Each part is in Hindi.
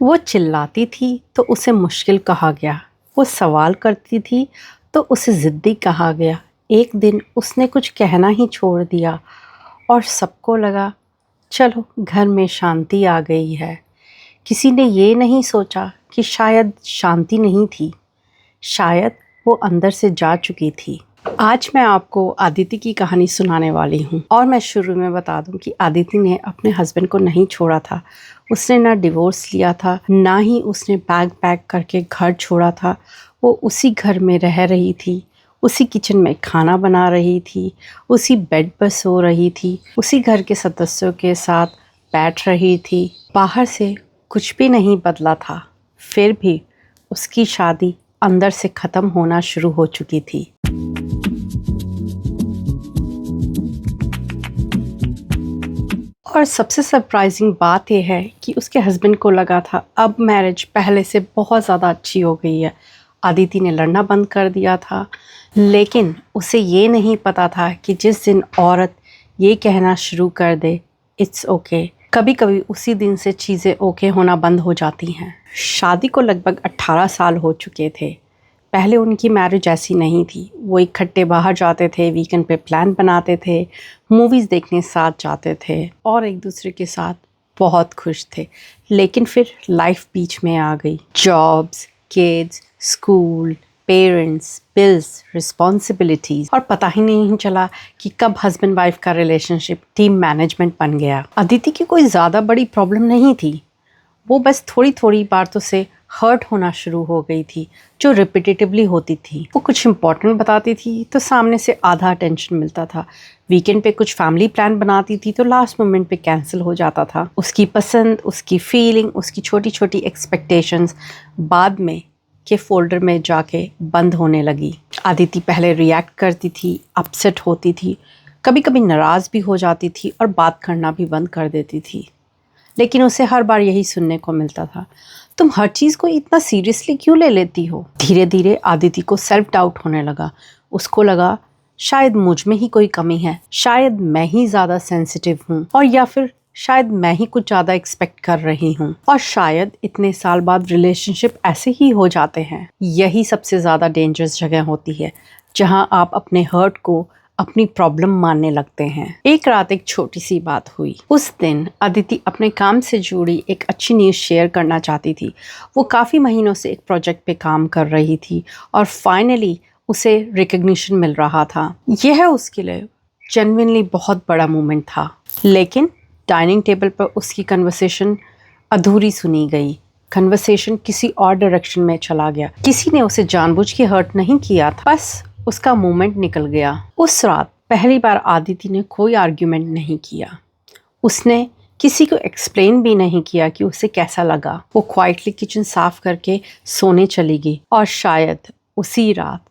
वो चिल्लाती थी तो उसे मुश्किल कहा गया। वो सवाल करती थी तो उसे ज़िद्दी कहा गया। एक दिन उसने कुछ कहना ही छोड़ दिया और सबको लगा चलो घर में शांति आ गई है। किसी ने ये नहीं सोचा कि शायद शांति नहीं थी, शायद वो अंदर से जा चुकी थी। आज मैं आपको आदिति की कहानी सुनाने वाली हूँ और मैं शुरू में बता दूँ कि आदिति ने अपने हस्बैंड को नहीं छोड़ा था। उसने ना डिवोर्स लिया था, ना ही उसने बैग पैक करके घर छोड़ा था। वो उसी घर में रह रही थी, उसी किचन में खाना बना रही थी, उसी बेड पर सो रही थी, उसी घर के सदस्यों के साथ बैठ रही थी। बाहर से कुछ भी नहीं बदला था, फिर भी उसकी शादी अंदर से ख़त्म होना शुरू हो चुकी थी। और सबसे सरप्राइजिंग बात यह है कि उसके हस्बैंड को लगा था अब मैरिज पहले से बहुत ज़्यादा अच्छी हो गई है। आदिति ने लड़ना बंद कर दिया था, लेकिन उसे ये नहीं पता था कि जिस दिन औरत ये कहना शुरू कर दे इट्स ओके, कभी कभी उसी दिन से चीज़ें ओके होना बंद हो जाती हैं। शादी को लगभग 18 साल हो चुके थे। पहले उनकी मैरिज ऐसी नहीं थी। वो इकट्ठे बाहर जाते थे, वीकेंड पे प्लान बनाते थे, मूवीज़ देखने साथ जाते थे और एक दूसरे के साथ बहुत खुश थे। लेकिन फिर लाइफ बीच में आ गई। Jobs, kids, school, parents, bills, responsibilities और पता ही नहीं चला कि कब हस्बैंड वाइफ का रिलेशनशिप टीम मैनेजमेंट बन गया। अदिति की कोई ज़्यादा बड़ी प्रॉब्लम नहीं थी, वो बस थोड़ी थोड़ी बातों से हर्ट होना शुरू हो गई थी, जो रिपीटेटिवली होती थी। वो कुछ इंपॉर्टेंट बताती थी तो सामने से आधा अटेंशन मिलता था। वीकेंड पे कुछ फैमिली प्लान बनाती थी तो लास्ट मोमेंट पे कैंसिल हो जाता था। उसकी पसंद, उसकी फीलिंग, उसकी छोटी छोटी एक्सपेक्टेशंस बाद में के फोल्डर में जाके बंद होने लगी। आदिति पहले रिएक्ट करती थी, अपसेट होती थी, कभी कभी नाराज़ भी हो जाती थी और बात करना भी बंद कर देती थी। लेकिन उसे हर बार यही सुनने को मिलता था, तुम हर चीज़ को इतना सीरियसली क्यों ले लेती हो। धीरे धीरे आदिति को सेल्फ डाउट होने लगा। उसको लगा शायद मुझ में ही कोई कमी है, शायद मैं ही ज़्यादा सेंसिटिव हूँ, और या फिर शायद मैं ही कुछ ज़्यादा एक्सपेक्ट कर रही हूँ, और शायद इतने साल बाद रिलेशनशिप ऐसे ही हो जाते हैं। यही सबसे ज़्यादा डेंजरस जगह होती है, जहाँ आप अपने हर्ट को अपनी प्रॉब्लम मानने लगते हैं। एक रात एक छोटी सी बात हुई। उस दिन अदिति अपने काम से जुड़ी एक अच्छी न्यूज़ शेयर करना चाहती थी। वो काफ़ी महीनों से एक प्रोजेक्ट पे काम कर रही थी और फाइनली उसे रिकग्निशन मिल रहा था। यह उसके लिए जेन्युइनली बहुत बड़ा मोमेंट था। लेकिन डाइनिंग टेबल पर उसकी कन्वर्सेशन अधूरी सुनी गई। कन्वर्सेशन किसी और डायरेक्शन में चला गया। किसी ने उसे जानबूझ के हर्ट नहीं किया था, बस उसका मोमेंट निकल गया। उस रात पहली बार आदिति ने कोई आर्ग्यूमेंट नहीं किया। उसने किसी को एक्सप्लेन भी नहीं किया कि उसे कैसा लगा। वो क्वाइटली किचन साफ करके सोने चली गई और शायद उसी रात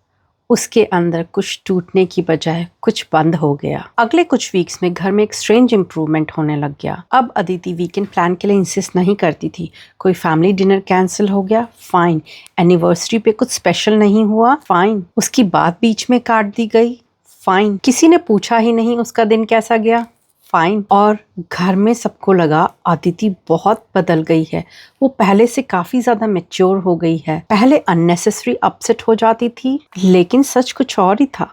उसके अंदर कुछ टूटने की बजाय कुछ बंद हो गया। अगले कुछ वीक्स में घर में एक स्ट्रेंज इम्प्रूवमेंट होने लग गया। अब अदिति वीकेंड प्लान के लिए इंसिस्ट नहीं करती थी। कोई फैमिली डिनर कैंसिल हो गया, फाइन। एनिवर्सरी पे कुछ स्पेशल नहीं हुआ, फाइन। उसकी बात बीच में काट दी गई, फाइन। किसी ने पूछा ही नहीं उसका दिन कैसा गया, फाइन। और घर में सबको लगा अदिति बहुत बदल गई है। वो पहले से काफ़ी ज़्यादा मैच्योर हो गई है। पहले अननेसेसरी अपसेट हो जाती थी, लेकिन सच कुछ और ही था।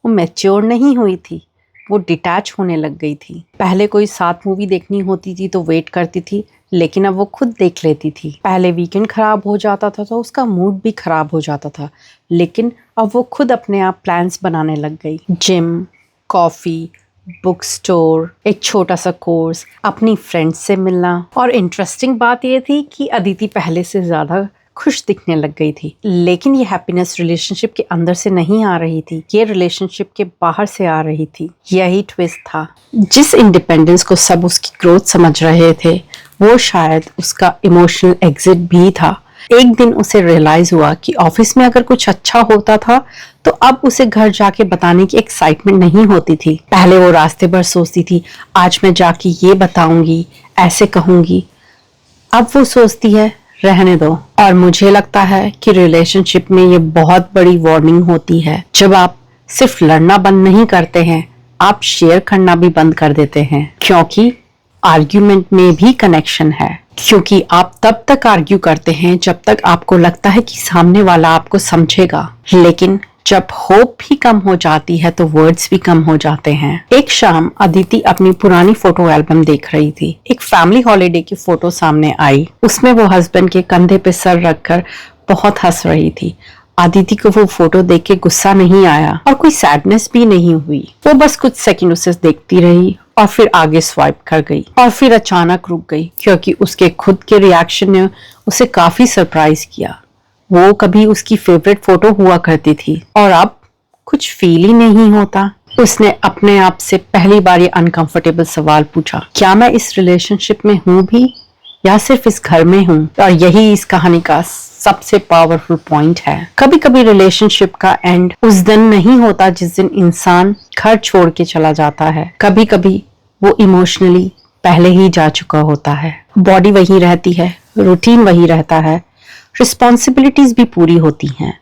वो मैच्योर नहीं हुई थी, वो डिटैच होने लग गई थी। पहले कोई साथ मूवी देखनी होती थी तो वेट करती थी, लेकिन अब वो खुद देख लेती थी। पहले वीकेंड खराब हो जाता था तो उसका मूड भी खराब हो जाता था, लेकिन अब वो खुद अपने आप प्लान्स बनाने लग गई। जिम, कॉफ़ी, बुक स्टोर, एक छोटा सा कोर्स, अपनी फ्रेंड्स से मिलना। और इंटरेस्टिंग बात यह थी कि अदिति पहले से ज़्यादा खुश दिखने लग गई थी। लेकिन ये हैप्पीनेस रिलेशनशिप के अंदर से नहीं आ रही थी, ये रिलेशनशिप के बाहर से आ रही थी। यही ट्विस्ट था। जिस इंडिपेंडेंस को सब उसकी ग्रोथ समझ रहे थे, वो शायद उसका इमोशनल एग्जिट भी था। एक दिन उसे रियलाइज हुआ कि ऑफिस में अगर कुछ अच्छा होता था तो अब उसे घर जाके बताने की एक्साइटमेंट नहीं होती थी। पहले वो रास्ते भर सोचती थी आज मैं जाके ये बताऊंगी, ऐसे कहूंगी। अब वो सोचती है रहने दो। और मुझे लगता है कि रिलेशनशिप में ये बहुत बड़ी वार्निंग होती है। जब आप सिर्फ लड़ना बंद नहीं करते हैं, आप शेयर करना भी बंद कर देते हैं, क्योंकि आर्ग्यूमेंट में भी कनेक्शन है, क्योंकि आप तब तक आर्ग्यू करते हैं जब तक आपको लगता है कि सामने वाला आपको समझेगा, लेकिन जब होप भी कम हो जाती है तो वर्ड्स भी कम हो जाते हैं। एक शाम अदिति अपनी पुरानी फोटो एल्बम देख रही थी। एक फैमिली हॉलिडे की फोटो सामने आई। उसमें वो हस्बैंड के कंधे पे सर रखकर बहुत हंस रही थी। अदिति को वो फोटो देख के गुस्सा नहीं आया और कोई सैडनेस भी नहीं हुई। वो बस कुछ सेकंड उसे देखती रही और फिर आगे स्वाइप कर गई और फिर अचानक रुक गई, क्योंकि उसके खुद के रिएक्शन ने उसे काफी सरप्राइज किया। वो कभी उसकी फेवरेट फोटो हुआ करती थी और अब कुछ फील ही नहीं होता। उसने अपने आप से पहली बार ये अनकंफर्टेबल सवाल पूछा, क्या मैं इस रिलेशनशिप में हूँ भी या सिर्फ इस घर में हूँ? और यही इस कहानी का सबसे पावरफुल पॉइंट है। कभी कभी रिलेशनशिप का एंड उस दिन नहीं होता जिस दिन इंसान घर छोड़ के चला जाता है। कभी कभी वो इमोशनली पहले ही जा चुका होता है। बॉडी वही रहती है, रूटीन वही रहता है, रिस्पॉन्सिबिलिटीज भी पूरी होती हैं,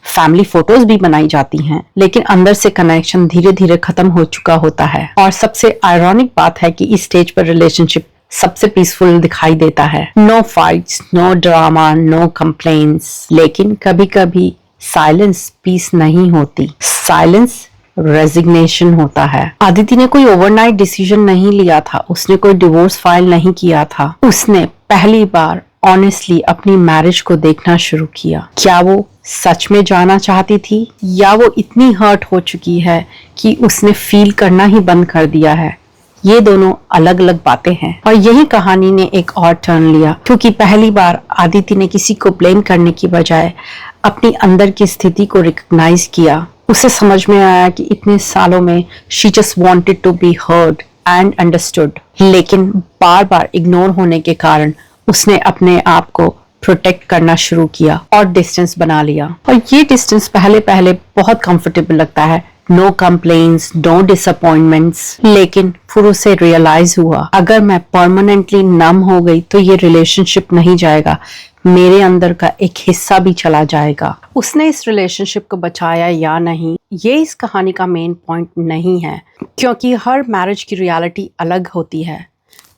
फैमिली फोटोज भी बनाई जाती हैं, लेकिन अंदर से कनेक्शन धीरे धीरे खत्म हो चुका होता है। और सबसे आयरॉनिक बात है कि इस स्टेज पर रिलेशनशिप सबसे पीसफुल दिखाई देता है। No fights, no drama, no complains. लेकिन कभी कभी साइलेंस पीस नहीं होती, साइलेंस रेजिग्नेशन होता है। अदिति ने कोई ओवरनाइट डिसीजन नहीं लिया था, उसने कोई डिवोर्स फाइल नहीं किया था। उसने पहली बार ऑनेस्टली अपनी मैरिज को देखना शुरू किया। क्या वो सच में जाना चाहती थी या वो इतनी हर्ट हो चुकी है कि उसने फील करना ही बंद कर दिया है? ये दोनों अलग अलग बातें हैं। और यही कहानी ने एक और टर्न लिया, क्योंकि पहली बार अदिति ने किसी को ब्लेम करने की बजाय अपनी अंदर की स्थिति को रिकॉग्नाइज किया। उसे समझ में आया कि इतने सालों में she just wanted to be heard and understood, लेकिन बार बार इग्नोर होने के कारण उसने अपने आप को प्रोटेक्ट करना शुरू किया और डिस्टेंस बना लिया। और ये डिस्टेंस पहले पहले बहुत कंफर्टेबल लगता है, नो कंप्लेन्स, नो डिसअपॉइंटमेंट्स, लेकिन फिर उसे रियलाइज हुआ, अगर मैं परमानेंटली नम हो गई तो ये रिलेशनशिप नहीं जाएगा, मेरे अंदर का एक हिस्सा भी चला जाएगा। उसने इस रिलेशनशिप को बचाया या नहीं, ये इस कहानी का मेन पॉइंट नहीं है, क्योंकि हर मैरिज की रियलिटी अलग होती है।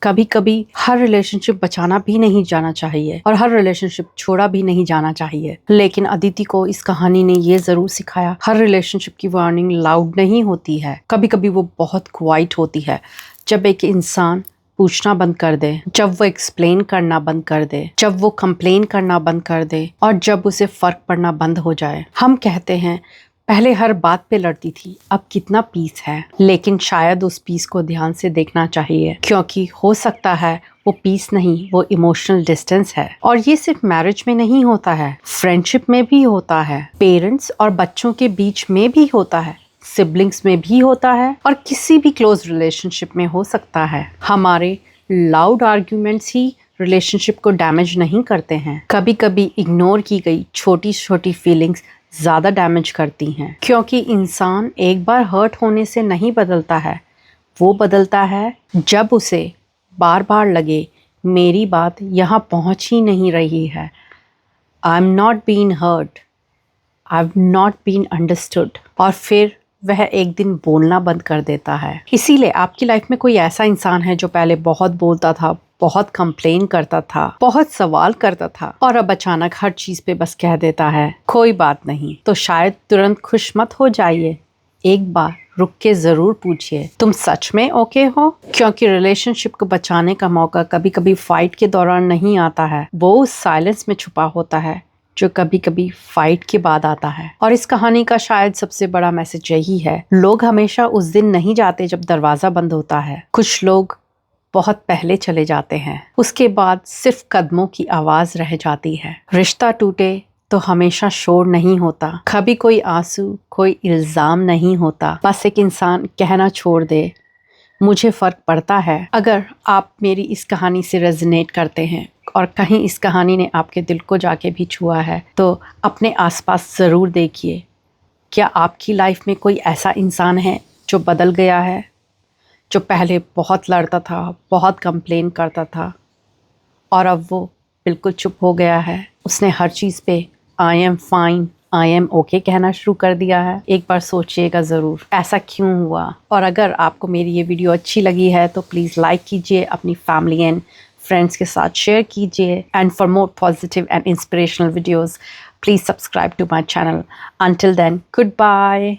कभी कभी हर रिलेशनशिप बचाना भी नहीं जाना चाहिए और हर रिलेशनशिप छोड़ा भी नहीं जाना चाहिए। लेकिन अदिति को इस कहानी ने ये जरूर सिखाया, हर रिलेशनशिप की वार्निंग लाउड नहीं होती है, कभी कभी वो बहुत क्वाइट होती है। जब एक इंसान पूछना बंद कर दे, जब वो एक्सप्लेन करना बंद कर दे, जब वो कंप्लेन करना बंद कर दे और जब उसे फर्क पड़ना बंद हो जाए। हम कहते हैं पहले हर बात पे लड़ती थी, अब कितना पीस है, लेकिन शायद उस पीस को ध्यान से देखना चाहिए, क्योंकि हो सकता है वो पीस नहीं, वो इमोशनल डिस्टेंस है। और ये सिर्फ मैरिज में नहीं होता है, फ्रेंडशिप में भी होता है, पेरेंट्स और बच्चों के बीच में भी होता है, सिबलिंग्स में भी होता है और किसी भी क्लोज रिलेशनशिप में हो सकता है। हमारे लाउड आर्ग्यूमेंट्स ही रिलेशनशिप को डैमेज नहीं करते हैं, कभी कभी इग्नोर की गई छोटी छोटी फीलिंग्स ज़्यादा डैमेज करती हैं, क्योंकि इंसान एक बार हर्ट होने से नहीं बदलता है, वो बदलता है जब उसे बार बार लगे मेरी बात यहाँ पहुँच ही नहीं रही है, I am not been hurt, I have not been understood, और फिर वह एक दिन बोलना बंद कर देता है। इसीलिए आपकी लाइफ में कोई ऐसा इंसान है जो पहले बहुत बोलता था, बहुत कंप्लेन करता था, बहुत सवाल करता था और अब अचानक हर चीज पे बस कह देता है कोई बात नहीं, तो शायद तुरंत खुश मत हो जाइए, एक बार रुक के जरूर पूछिए तुम सच में ओके हो, क्योंकि रिलेशनशिप को बचाने का मौका कभी कभी फाइट के दौरान नहीं आता है, वो उस साइलेंस में छुपा होता है जो कभी कभी फाइट के बाद आता है। और इस कहानी का शायद सबसे बड़ा मैसेज यही है, लोग हमेशा उस दिन नहीं जाते जब दरवाजा बंद होता है, कुछ लोग बहुत पहले चले जाते हैं, उसके बाद सिर्फ कदमों की आवाज रह जाती है। रिश्ता टूटे तो हमेशा शोर नहीं होता, कभी कोई आंसू, कोई इल्जाम नहीं होता, बस एक इंसान कहना छोड़ दे मुझे फर्क पड़ता है। अगर आप मेरी इस कहानी से रेजोनेट करते हैं और कहीं इस कहानी ने आपके दिल को जाके भी छुआ है, तो अपने आसपास ज़रूर देखिए, क्या आपकी लाइफ में कोई ऐसा इंसान है जो बदल गया है, जो पहले बहुत लड़ता था, बहुत कंप्लेन करता था और अब वो बिल्कुल चुप हो गया है, उसने हर चीज़ पे I am fine, I am okay कहना शुरू कर दिया है। एक बार सोचिएगा ज़रूर ऐसा क्यों हुआ। और अगर आपको मेरी ये वीडियो अच्छी लगी है तो प्लीज़ लाइक कीजिए, अपनी फैमिली एंड फ्रेंड्स के साथ शेयर कीजिए। And for more positive and inspirational videos please subscribe to my channel. Until then, goodbye.